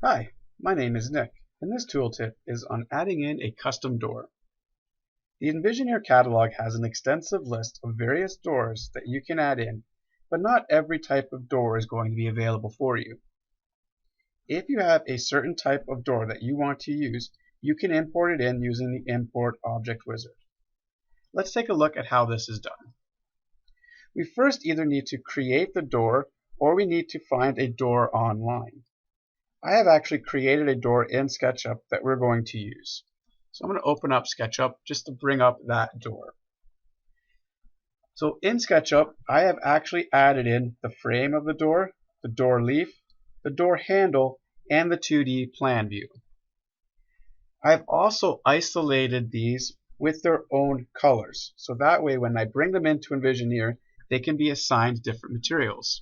Hi, my name is Nick, and this tooltip is on adding in a custom door. The Envisioneer catalog has an extensive list of various doors that you can add in, but not every type of door is going to be available for you. If you have a certain type of door that you want to use, you can import it in using the Import Object Wizard. Let's take a look at how this is done. We first either need to create the door or we need to find a door online. I have actually created a door in Sketchup that we're going to use. So I'm going to open up Sketchup just to bring up that door. So in Sketchup, I have actually added in the frame of the door leaf, the door handle, and the 2D plan view. I've also isolated these with their own colors. So that way when I bring them into Envisioneer, they can be assigned different materials.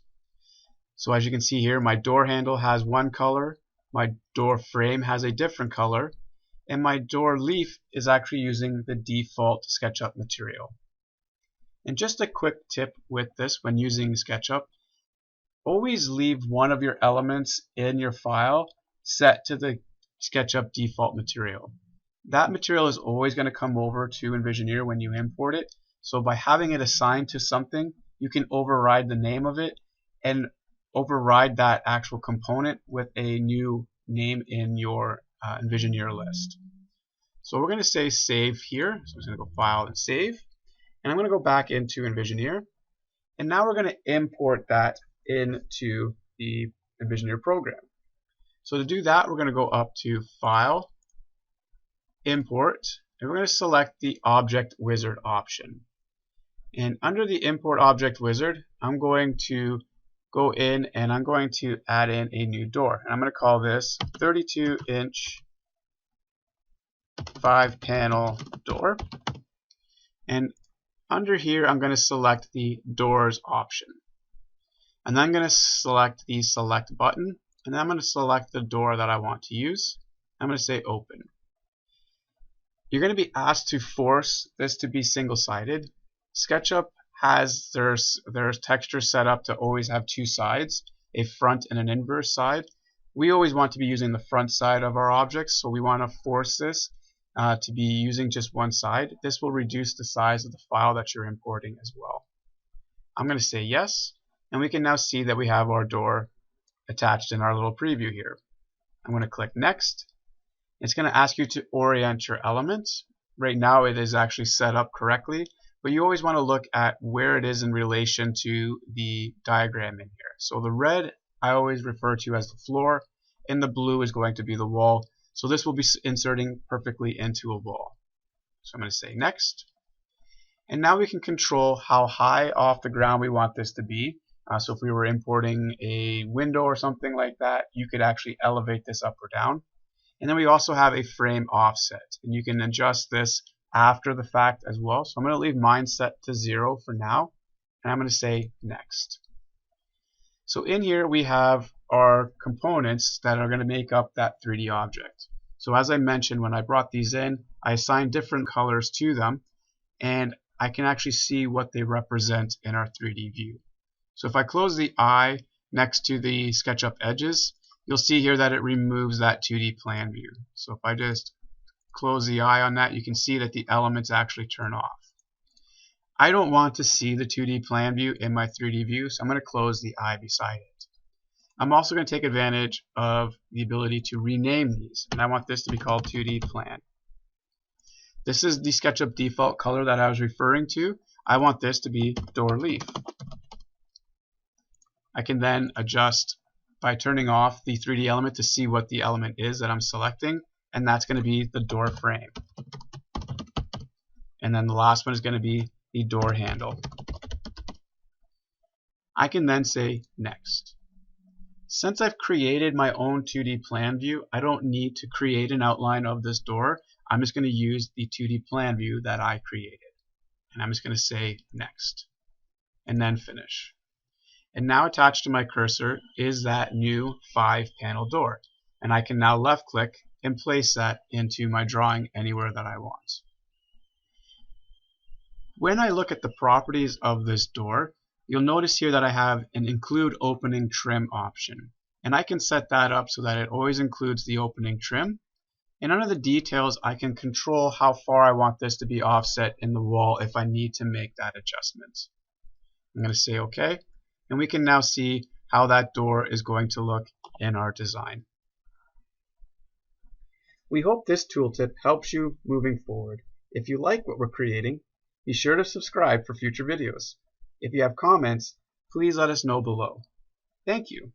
So as you can see here, my door handle has one color, my door frame has a different color, and my door leaf is actually using the default SketchUp material. And just a quick tip with this when using SketchUp, always leave one of your elements in your file set to the SketchUp default material. That material is always going to come over to Envisioneer when you import it. So by having it assigned to something, you can override the name of it and override that actual component with a new name in your Envisioneer list. So we're going to say save here. So I'm just going to go File and Save. And I'm going to go back into Envisioneer. And now we're going to import that into the Envisioneer program. So to do that, we're going to go up to File, Import, and we're going to select the Object Wizard option. And under the Import Object Wizard, I'm going to go in and I'm going to add in a new door. And I'm going to call this 32-inch 5-panel door. And under here, I'm going to select the Doors option. And then I'm going to select the Select button. And then I'm going to select the door that I want to use. I'm going to say Open. You're going to be asked to force this to be single-sided. SketchUp has their texture set up to always have two sides, a front and an inverse side. We always want to be using the front side of our objects, so we want to force this to be using just one side. This will reduce the size of the file that you're importing as well. I'm going to say yes, and we can now see that we have our door attached in our little preview here. I'm going to click Next. It's going to ask you to orient your elements. Right now it is actually set up correctly, but you always want to look at where it is in relation to the diagram in here. So the red I always refer to as the floor, and the blue is going to be the wall. So this will be inserting perfectly into a wall. So I'm going to say Next. And now we can control how high off the ground we want this to be. So if we were importing a window or something like that, you could actually elevate this up or down. And then we also have a frame offset, and you can adjust this after the fact as well. So I'm going to leave mine set to 0 for now, and I'm going to say Next. So in here we have our components that are going to make up that 3D object. So as I mentioned, when I brought these in, I assigned different colors to them, and I can actually see what they represent in our 3D view. So if I close the eye next to the SketchUp edges, you'll see here that it removes that 2D plan view. So if I just close the eye on that, you can see that the elements actually turn off. I don't want to see the 2D plan view in my 3D view, so I'm going to close the eye beside it. I'm also going to take advantage of the ability to rename these, and I want this to be called 2D plan. This is the SketchUp default color that I was referring to. I want this to be door leaf. I can then adjust by turning off the 3D element to see what the element is that I'm selecting, and that's going to be the door frame. And then the last one is going to be the door handle. I can then say Next. Since I've created my own 2D plan view, I don't need to create an outline of this door. I'm just going to use the 2D plan view that I created. And I'm just going to say Next. And then Finish. And now attached to my cursor is that new 5-panel door. And I can now left click and place that into my drawing anywhere that I want. When I look at the properties of this door, you'll notice here that I have an Include Opening Trim option. And I can set that up so that it always includes the opening trim. And under the details, I can control how far I want this to be offset in the wall if I need to make that adjustment. I'm going to say OK, and we can now see how that door is going to look in our design. We hope this tooltip helps you moving forward. If you like what we're creating, be sure to subscribe for future videos. If you have comments, please let us know below. Thank you.